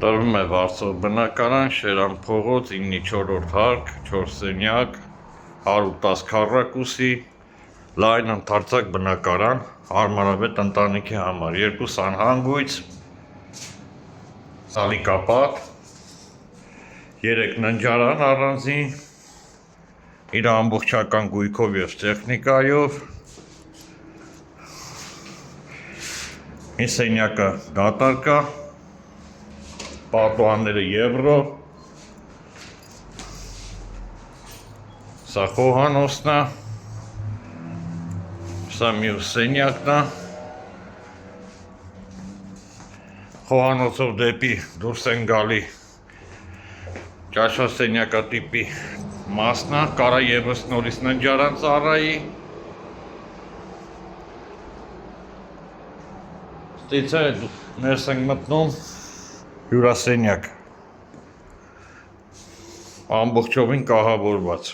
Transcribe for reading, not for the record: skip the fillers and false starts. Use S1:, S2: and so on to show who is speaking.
S1: Տրվում է Վարշավ բնակարան, Շերան փողոց, 9-4 հարկ, 4 սենյակ, 110 քառակուսի, լայն ընդարձակ բնակարան, հարմարավետ ընտանիքի համար, 2 անհանգույց, սալիկապատ, 3 ննջարան առանձին, իր ամբողջական գույքով և տեխնիկայով, մի սենյակը դատարկ է, պատուհանները եվրո, սա խոհանոցն է, սա մյուս սենյակն է, խոհանոցով դեպի դուրս են գալի ճաշասենյակատիպի մասն է, կարա ևս նորից ննջարան ծառայի, ստից է ներս ենք մտնում հյուրասենյակ, ամբողջովին կահավորված։